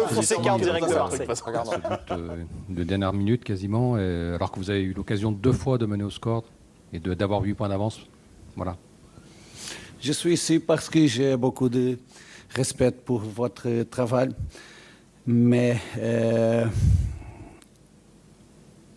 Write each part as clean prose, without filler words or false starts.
Paulo Fonseca en direct de Marseille. De dernière minute quasiment, alors que vous avez eu l'occasion 2 fois de mener au score et d'avoir 8 points d'avance. Voilà. Je suis ici parce que j'ai beaucoup de respect pour votre travail, mais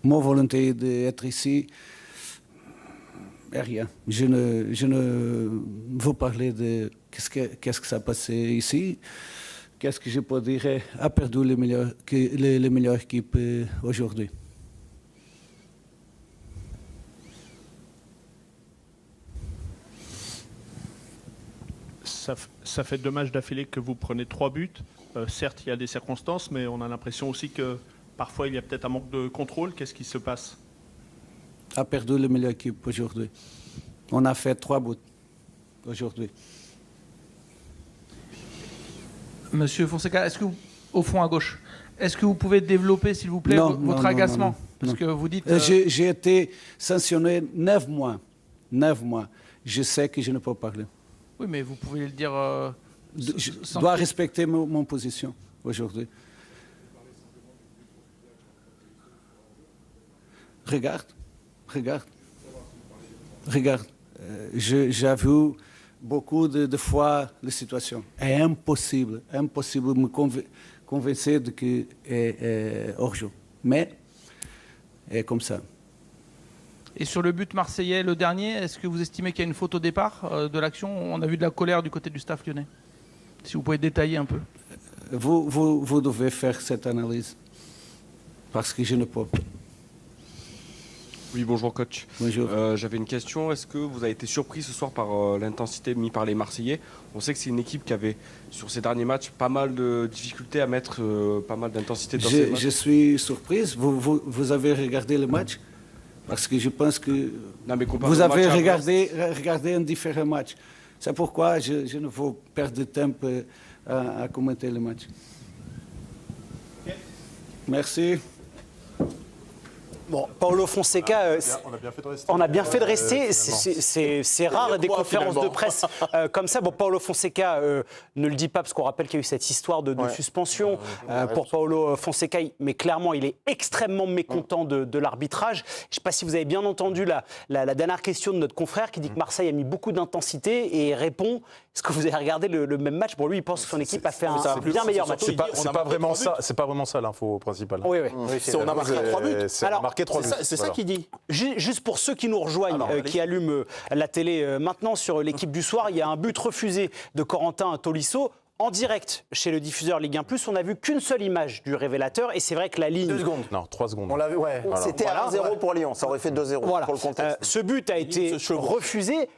ma volonté d'être ici est rien. Je ne veux parler de qu'est-ce que ça a passé ici. Qu'est-ce que je peux dire a perdu les meilleures équipes aujourd'hui. Ça fait 2 matchs d'affilée que vous prenez 3 buts. Certes, il y a des circonstances, mais on a l'impression aussi que parfois il y a peut-être un manque de contrôle. Qu'est-ce qui se passe? A perdu les meilleures équipes aujourd'hui. On a fait 3 buts aujourd'hui. Monsieur Fonseca, est-ce que vous, au fond à gauche, est-ce que vous pouvez développer, s'il vous plaît, votre agacement? Parce que vous dites... J'ai été sanctionné 9 mois. 9 mois. Je sais que je ne peux pas parler. Oui, mais vous pouvez le dire... Je dois respecter mon position aujourd'hui. Regarde. J'ai vu beaucoup de fois la situation. C'est impossible de me convaincre de que c'est hors-jeu. Mais c'est comme ça. Et sur le but marseillais, le dernier, est-ce que vous estimez qu'il y a une faute au départ de l'action? On a vu de la colère du côté du staff lyonnais. Si vous pouvez détailler un peu. Vous devez faire cette analyse. Parce que je ne peux pas. Oui, bonjour coach. Bonjour. J'avais une question. Est-ce que vous avez été surpris ce soir par l'intensité mise par les Marseillais? On sait que c'est une équipe qui avait, sur ces derniers matchs, pas mal de difficultés à mettre pas mal d'intensité dans ces matchs. Je suis surprise. Vous avez regardé le match? Parce que je pense que vous avez regardé un différent match. C'est pourquoi je ne veux perdre de temps à commenter le match. Merci. Bon, Paulo Fonseca, on a bien fait de rester. C'est rare des conférences de presse comme ça. Bon, Paulo Fonseca ne le dit pas parce qu'on rappelle qu'il y a eu cette histoire de suspension pour Paulo Fonseca, mais clairement, il est extrêmement mécontent de l'arbitrage. Je ne sais pas si vous avez bien entendu la dernière question de notre confrère qui dit que Marseille a mis beaucoup d'intensité et répond. Est-ce que vous avez regardé le même match? Pour lui, il pense que son équipe a fait un bien meilleur match. C'est pas vraiment ça l'info principale. Oui. On a marqué 3 buts. Alors, c'est ça qu'il dit. Juste pour ceux qui nous rejoignent, qui allument la télé maintenant sur l'équipe du soir, il y a un but refusé de Corentin Tolisso. En direct, chez le diffuseur Ligue 1+, on n'a vu qu'une seule image du révélateur et c'est vrai que la ligne... 2 secondes. Non, 3 secondes. On l'a vu, ouais. Voilà. C'était 1-0 pour Lyon, ça aurait fait 2-0 pour le contexte. Ce but a été refusé.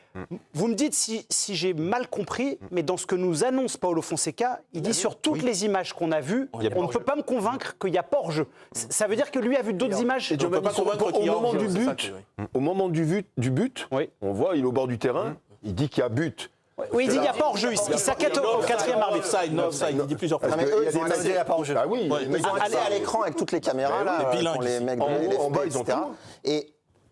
Vous me dites si j'ai mal compris, mais dans ce que nous annonce Paulo Fonseca, il dit sur toutes les images qu'on a vues, on ne peut pas me convaincre qu'il n'y a pas hors-jeu. Ça veut dire que lui a vu d'autres images. Et on ne peut pas convaincre qu'il y a hors-jeu. Au moment du but, on voit, il est au bord du terrain, il dit qu'il y a but. Oui, il dit qu'il n'y a pas hors-jeu. Il s'inquiète au 4e arbitre. Offside, il dit plusieurs fois. Mais eux, ils ont dit qu'il n'y a pas hors-jeu. Ah oui. Ils ont allé à l'écran avec toutes les caméras, là, pour les mecs de l'FP, etc.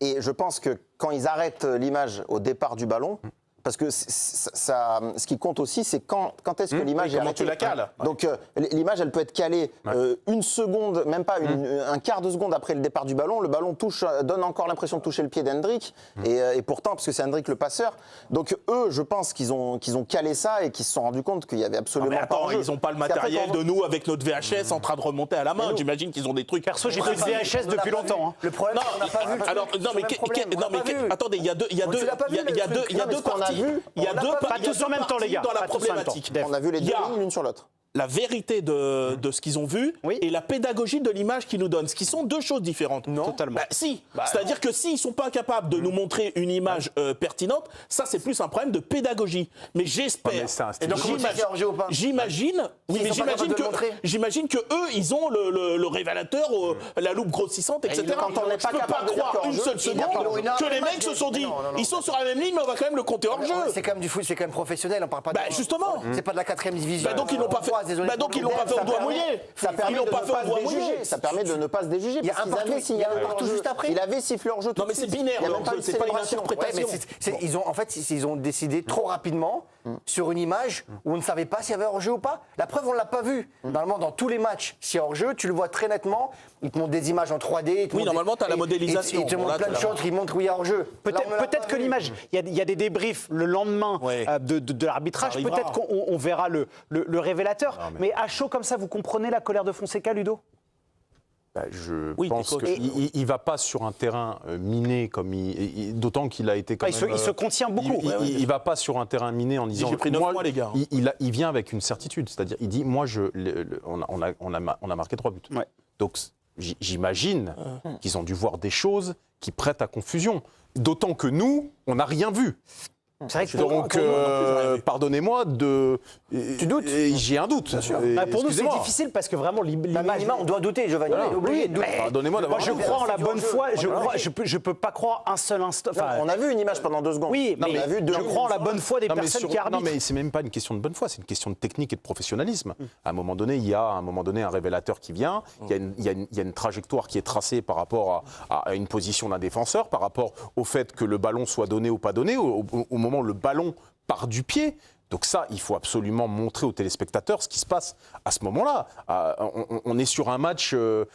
Et je pense que quand ils arrêtent l'image au départ du ballon, parce que ce qui compte aussi, c'est quand est-ce que l'image est arrêtée. Tu la cales. Donc l'image, elle peut être calée une seconde, même pas un quart de seconde après le départ du ballon. Le ballon donne encore l'impression de toucher le pied d'Hendrick. Et pourtant, parce que c'est Hendrick le passeur. Donc eux, je pense qu'ils ont calé ça et qu'ils se sont rendus compte qu'il y avait absolument pas de jeu. Ils n'ont pas le matériel de nous avec notre VHS en train de remonter à la main. J'imagine qu'ils ont des trucs. Perso, j'ai plus de VHS depuis longtemps. Le problème, c'est qu'on n'a pas vu. Alors, non, mais attendez, il y a deux parties. Il y a deux pas tous en même temps, les gars. Dans la problématique. On a vu les deux lignes l'une sur l'autre. La vérité de ce qu'ils ont vu et la pédagogie de l'image qu'ils nous donnent, ce qui sont deux choses différentes. Non, totalement. C'est-à-dire que s'ils sont pas capables de nous montrer une image pertinente, ça c'est plus un problème de pédagogie. Mais j'espère, j'imagine que eux ils ont le révélateur, la loupe grossissante, etc. Je peux pas croire une seule seconde que les mecs se sont dit, ils sont sur la même ligne, mais on va quand même le compter hors jeu. C'est quand même du foot, c'est quand même professionnel, on parle pas de... Justement. C'est pas de la 4e division. Donc ils n'ont pas fait. Donc ils l'ont pas fait au doigt mouillé. Ils l'ont pas fait au doigt mouillé. Ça permet de ne pas se déjuger. Il y a un partout juste après. Il avait sifflé hors jeu. Non mais c'est binaire. C'est pas une interprétation. Ils ont décidé trop rapidement sur une image où on ne savait pas s'il y avait hors-jeu ou pas. La preuve, on ne l'a pas vu. Normalement, dans tous les matchs, s'il y a hors-jeu, tu le vois très nettement. Ils te montrent des images en 3D. Oui, normalement, tu as la modélisation. Ils te montrent plein de choses qui montrent où il y a hors-jeu. Peut-être que l'image, il y a des débriefs le lendemain de l'arbitrage. Peut-être qu'on verra le révélateur. Mais à chaud comme ça, vous comprenez la colère de Fonseca, Ludo ? Je pense qu'il ne va pas sur un terrain miné, d'autant qu'il a été quand même... Il se contient beaucoup. Il ne va pas sur un terrain miné en disant... J'ai pris 9 mois, les gars. Il vient avec une certitude, c'est-à-dire il dit, moi, on a marqué 3 buts. Ouais. Donc j'imagine qu'ils ont dû voir des choses qui prêtent à confusion. D'autant que nous, on n'a rien vu. C'est vrai que donc, pardonnez-moi tu doutes ? J'ai un doute. Pour nous, c'est difficile parce que vraiment l'image. On doit douter, Giovanni. Voilà. Obligé de douter. Pardonnez-moi d'avoir. Moi, je crois en la bonne foi. Je peux pas croire un seul instant. On a vu une image pendant 2 secondes. Oui, mais je crois en la bonne foi des personnes qui arbitrent. Non, mais c'est même pas une question de bonne foi, c'est une question de technique et de professionnalisme. À un moment donné, il y a un révélateur qui vient. Il y a une trajectoire qui est tracée par rapport à une position d'un défenseur, par rapport au fait que le ballon soit donné ou pas donné, au moment où le ballon part du pied. Donc ça, il faut absolument montrer aux téléspectateurs ce qui se passe à ce moment-là. On est sur un match,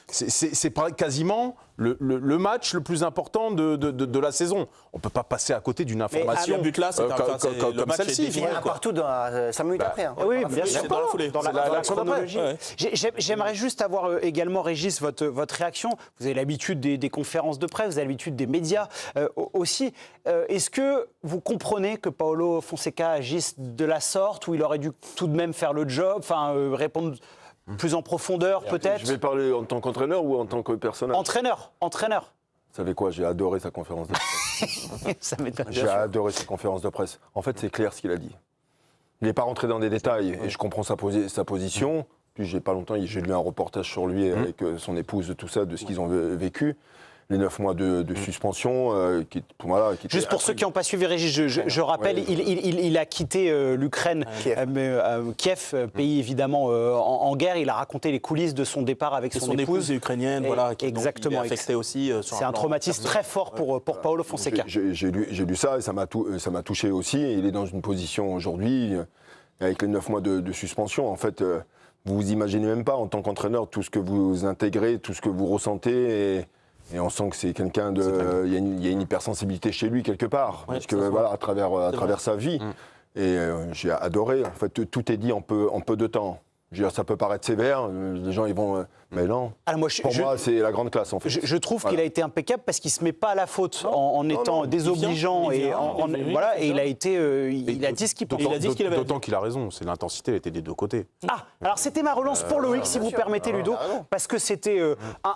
c'est quasiment le match le plus important de la saison. On ne peut pas passer à côté d'une information comme celle-ci. Il y a un partout dans 5 minutes après. Oui, bien sûr. Dans la foulée. Dans la chronologie. J'aimerais juste avoir également, Régis, votre réaction. Vous avez l'habitude des conférences de presse, vous avez l'habitude des médias aussi. Est-ce que vous comprenez que Paulo Fonseca agisse de la sorte, où il aurait dû tout de même faire le job, répondre plus en profondeur peut-être? Je vais parler en tant qu'entraîneur ou en tant que personnage? Entraîneur. Vous savez quoi, j'ai adoré sa conférence de presse. Ça m'étonne. J'ai adoré sa conférence de presse. En fait, c'est clair ce qu'il a dit. Il n'est pas rentré dans des détails et je comprends sa position. Puis, j'ai pas longtemps, j'ai lu un reportage sur lui avec son épouse, de tout ça, de ce qu'ils ont vécu. Les 9 mois de suspension. Juste pour ceux qui n'ont pas suivi, Régis, je rappelle, il a quitté l'Ukraine, Kiev, pays évidemment en guerre. Il a raconté les coulisses de son départ avec son épouse. ukrainienne, exactement. Qui est affectée aussi. C'est un traumatisme très fort pour Paulo Fonseca. J'ai lu ça et ça m'a touché aussi. Il est dans une position aujourd'hui, avec les 9 mois de suspension, en fait... Vous vous imaginez même pas, en tant qu'entraîneur, tout ce que vous intégrez, tout ce que vous ressentez. Et on sent que c'est quelqu'un de... Il y a une hypersensibilité chez lui, quelque part. Parce que, voilà, à travers sa vie. Et j'ai adoré. En fait, tout est dit en peu de temps. Je veux dire, ça peut paraître sévère, les gens ils vont... mais non, moi, c'est la grande classe en fait. Je trouve qu'il a été impeccable parce qu'il ne se met pas à la faute en étant désobligeant. Et il a été... il a dit ce qu'il pouvait. D'autant qu'il a raison, c'est l'intensité, elle était des deux côtés. Alors c'était ma relance pour Loïc, si vous permettez, Ludo, parce que c'était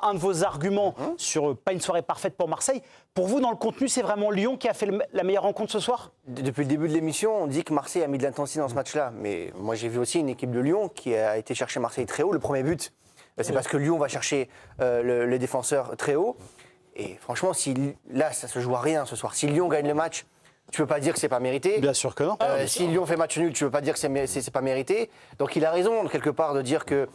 un de vos arguments sur pas une soirée parfaite pour Marseille. Pour vous, dans le contenu, c'est vraiment Lyon qui a fait la meilleure rencontre ce soir? Depuis le début de l'émission, on dit que Marseille a mis de l'intensité dans ce match-là. Mais moi, j'ai vu aussi une équipe de Lyon qui a été chercher Marseille très haut. Le premier but, c'est parce que Lyon va chercher les défenseurs très haut. Et franchement, là, ça se joue à rien ce soir. Si Lyon gagne le match, tu ne peux pas dire que c'est pas mérité. Bien sûr que non. Si Lyon fait match nul, tu ne peux pas dire que c'est pas mérité. Donc il a raison, quelque part, de dire que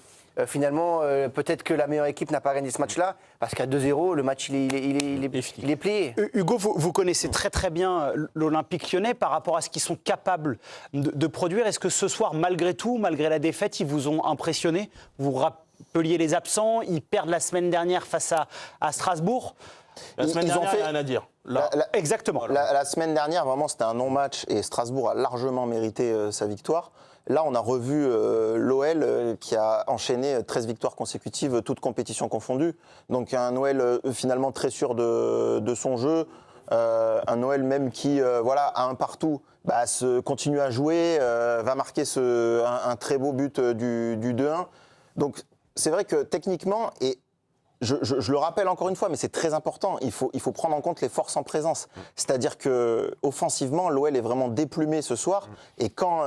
finalement, peut-être que la meilleure équipe n'a pas gagné ce match-là, parce qu'à 2-0, le match, il est plié. Hugo, vous connaissez très très bien l'Olympique lyonnais par rapport à ce qu'ils sont capables de produire. Est-ce que ce soir, malgré tout, malgré la défaite, ils vous ont impressionné? Vous rappeliez les absents, ils perdent la semaine dernière face à Strasbourg. La semaine dernière, il n'y a rien à dire. Exactement. La semaine dernière, vraiment, c'était un non-match et Strasbourg a largement mérité sa victoire. Là, on a revu l'OL qui a enchaîné 13 victoires consécutives, toutes compétitions confondues. Donc un OL finalement très sûr de son jeu. Un OL même qui, à un partout, continue à jouer, va marquer un très beau but du 2-1. Donc c'est vrai que techniquement, et je le rappelle encore une fois, mais c'est très important, il faut prendre en compte les forces en présence. C'est-à-dire qu'offensivement, l'OL est vraiment déplumé ce soir. Et quand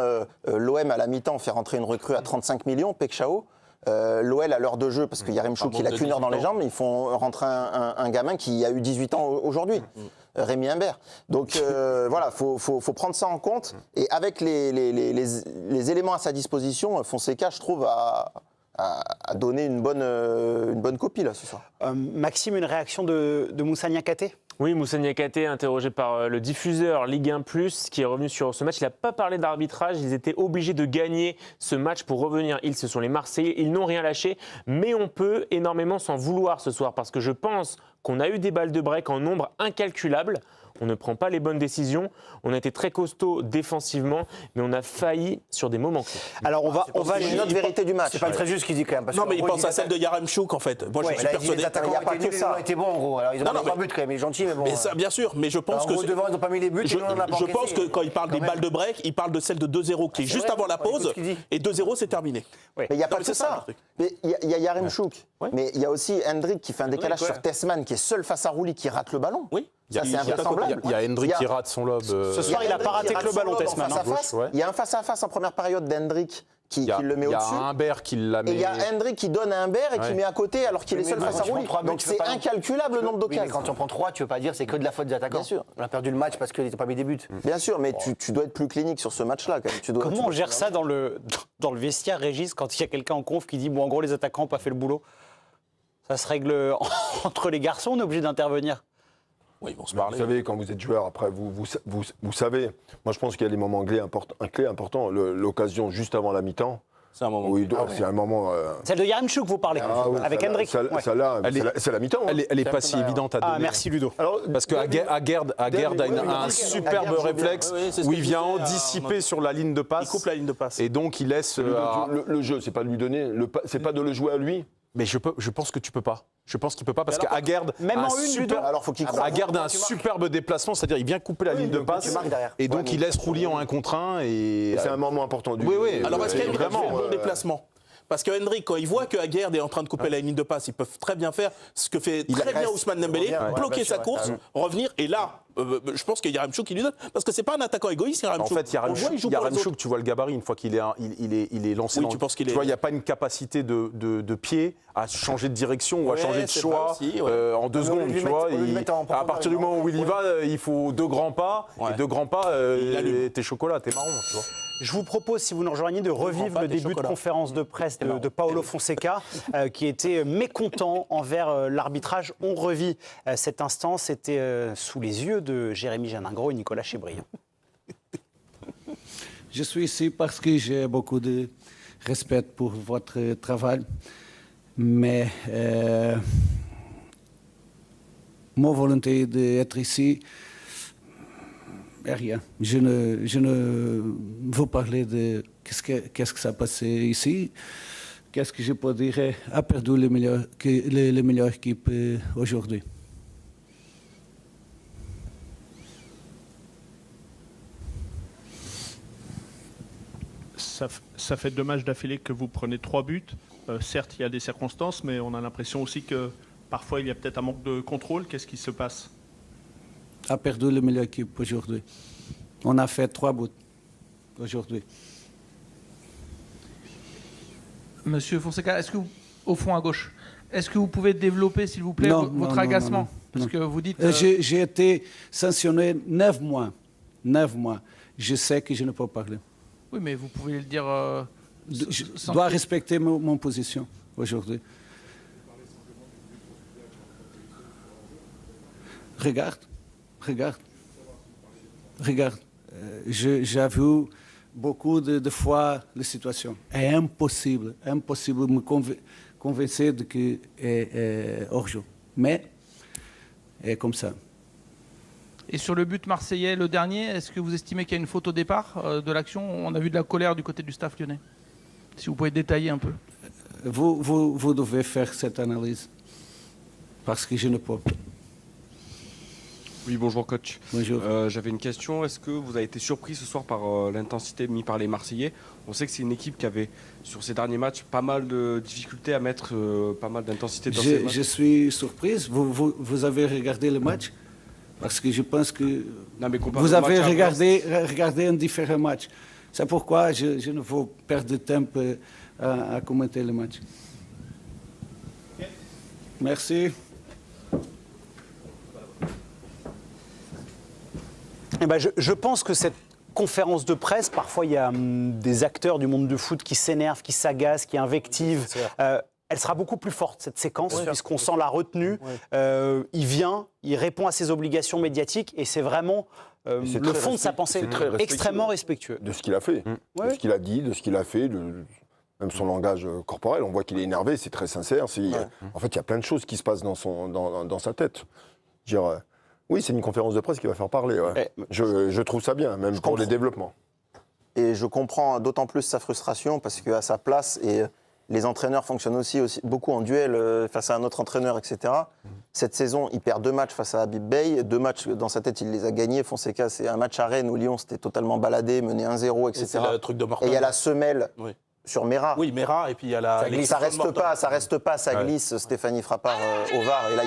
l'OM, à la mi-temps, fait rentrer une recrue à 35 millions, Pekchao, l'OL à l'heure de jeu, parce qu'il y a Remchou qui n'a qu'une heure dans les jambes, ils font rentrer un gamin qui a eu 18 ans aujourd'hui, Rémi Imbert. Donc faut prendre ça en compte. Et avec les éléments à sa disposition, Fonseca, je trouve, a donné une bonne copie là ce soir. Maxime, une réaction de Moussa Niakhaté? Oui, Moussa Niakhaté, interrogé par le diffuseur Ligue 1+, qui est revenu sur ce match. Il n'a pas parlé d'arbitrage. Ils étaient obligés de gagner ce match pour revenir. Ce sont les Marseillais. Ils n'ont rien lâché. Mais on peut énormément s'en vouloir ce soir parce que je pense qu'on a eu des balles de break en nombre incalculable. On ne prend pas les bonnes décisions. On a été très costaud défensivement, mais on a failli sur des moments clés. Alors on va une autre vérité du match. C'est pas très juste ce qu'il dit quand même. Non, mais il pense à celle de Yaremchuk en fait. Moi, je suis persuadé. Les attaquants ont été bons en gros. Alors ils ont mis 3 buts quand même. Il est gentil, mais bon. Mais ça, bien sûr. Mais je pense que devant ils n'ont pas mis les buts. Je pense que quand il parle des balles de break, il parle de celle de 2-0 qui est juste avant la pause. Et 2-0, c'est terminé. Mais il n'y a pas que ça. Mais il y a Yaremchuk. Mais il y a aussi Hendrik qui fait un décalage sur Tessman, qui est seul face à Rouli, qui rate le ballon. Oui. Ça, c'est invraisemblable. Il y a Hendrik qui rate son lob. Ce soir, il n'a pas raté que le ballon, Tessman. Il y a un face-à-face en première période d'Hendrik qui le met au-dessus. Il y a Humbert qui la met. Et il y a Hendrik qui donne à Humbert et qui met à côté alors qu'il est seul face à Rouli. Donc c'est incalculable le nombre d'occasions. Mais quand tu en prends 3, tu ne veux pas dire c'est que de la faute des attaquants. Bien sûr. On a perdu le match parce qu'il n'était pas mis des buts. Bien sûr, mais tu dois être plus clinique sur ce match-là. Comment on gère ça dans le vestiaire, Régis, quand il y a quelqu'un en conf qui dit bon, en gros, les attaquants n'ont pas fait le boulot? Ça se règle entre les garçons, on est obligé d'intervenir? Oui, ils vont se parler. Vous savez, quand vous êtes joueur, après, vous savez, moi je pense qu'il y a des moments clés importants. L'occasion juste avant la mi-temps. C'est un moment. Oui, c'est un moment. Celle de Yaremchuk, vous parlez, avec Hendrik. Celle-là, c'est la mi-temps. Elle n'est pas si évidente à donner. Ah, merci Ludo. Parce que Aguerd a un superbe réflexe où il vient anticiper sur la ligne de passe. Il coupe la ligne de passe. Et donc il laisse. Le jeu, c'est pas de lui donner, c'est pas de le jouer à lui. Mais je pense que tu peux pas. Je pense qu'il peut pas parce qu'Aguerd a un superbe déplacement, c'est-à-dire il vient couper la ligne de passe et donc il laisse Rouli en 1 contre 1 et c'est un moment important du jeu. Oui. Alors est-ce qu'il y a vraiment un bon déplacement? Parce que Hendrik, quand il voit que Aguerd est en train de couper la ligne de passe, ils peuvent très bien faire ce que fait très bien Ousmane Dembélé, bloquer sa course, revenir et là. Je pense qu'il y a Yaremchuk qui lui donne. Parce que c'est pas un attaquant égoïste, Yaremchuk. En fait, Yaremchuk, tu vois le gabarit, une fois qu'il est lancé. Oui, tu penses qu'il est. Tu vois, il n'y a pas une capacité de pied à changer de direction ou à changer de choix en 2 secondes. Tu vois, à partir du moment où il y va, il faut 2 grands pas. Et 2 grands pas, t'es chocolat, t'es marron. Tu vois. Je vous propose, si vous nous rejoignez, de revivre le début de conférence de presse de Paulo Fonseca, qui était mécontent envers l'arbitrage. On revit cet instant. C'était sous les yeux de Jérémy Janingro et Nicolas Chebriot. Je suis ici parce que j'ai beaucoup de respect pour votre travail, mais ma volonté d'être ici est rien. Je ne veux parler de qu'est-ce que ça a passé ici, qu'est-ce que je peux dire a perdu les meilleures équipes aujourd'hui. Ça fait 2 matchs d'affilée que vous prenez 3 buts. Certes, il y a des circonstances, mais on a l'impression aussi que parfois il y a peut-être un manque de contrôle. Qu'est-ce qui se passe? A perdu la meilleure équipe aujourd'hui. On a fait 3 buts aujourd'hui. Monsieur Fonseca, est-ce que au fond à gauche, est-ce que vous pouvez développer, s'il vous plaît, votre agacement? Non. Parce que vous dites. J'ai été sanctionné 9 mois. 9 mois. Je sais que je ne peux pas parler. Oui, mais vous pouvez le dire. Je dois respecter mon position aujourd'hui. Regarde. J'ai vu beaucoup de fois la situation. C'est impossible de me convaincre de que c'est hors-jeu. Mais c'est comme ça. Et sur le but marseillais, le dernier, est-ce que vous estimez qu'il y a une faute au départ de l'action? On a vu de la colère du côté du staff lyonnais. Si vous pouvez détailler un peu. Vous devez faire cette analyse. Parce que je ne peux pas. Oui, bonjour coach. Bonjour. J'avais une question. Est-ce que vous avez été surpris ce soir par l'intensité mise par les Marseillais? On sait que c'est une équipe qui avait, sur ces derniers matchs, pas mal de difficultés à mettre pas mal d'intensité dans ces matchs. Je suis surprise. Vous avez regardé le match? Parce que je pense que vous avez regardé un différent match. C'est pourquoi je ne veux perdre de temps à commenter le match. Merci. Eh ben, je pense que cette conférence de presse, parfois il y a des acteurs du monde du foot qui s'énervent, qui s'agacent, qui invectivent. elle sera beaucoup plus forte, cette séquence, puisqu'on sent la retenue. Il vient, il répond à ses obligations médiatiques, et c'est vraiment le fond de sa pensée, extrêmement respectueux. De ce qu'il a fait, de ce qu'il a dit, de ce qu'il a fait, même son langage corporel. On voit qu'il est énervé, c'est très sincère. En fait, il y a plein de choses qui se passent dans sa tête. Dire, oui, c'est une conférence de presse qui va faire parler. Je trouve ça bien, même pour les développements. Et je comprends d'autant plus sa frustration, parce qu'à sa place, et les entraîneurs fonctionnent aussi beaucoup en duel face à un autre entraîneur, etc. Cette saison, il perd 2 matchs face à Habib Beye. 2 matchs, dans sa tête, il les a gagnés. Fonseca, c'est un match à Rennes où Lyon s'était totalement baladé, mené 1-0, etc. Et c'est le truc de Mortel. Et il y a la semelle sur Mera. Oui, Mera, et puis il y a la... Ça reste pas, ça glisse. Stéphanie Frappard au VAR. Et là, il y a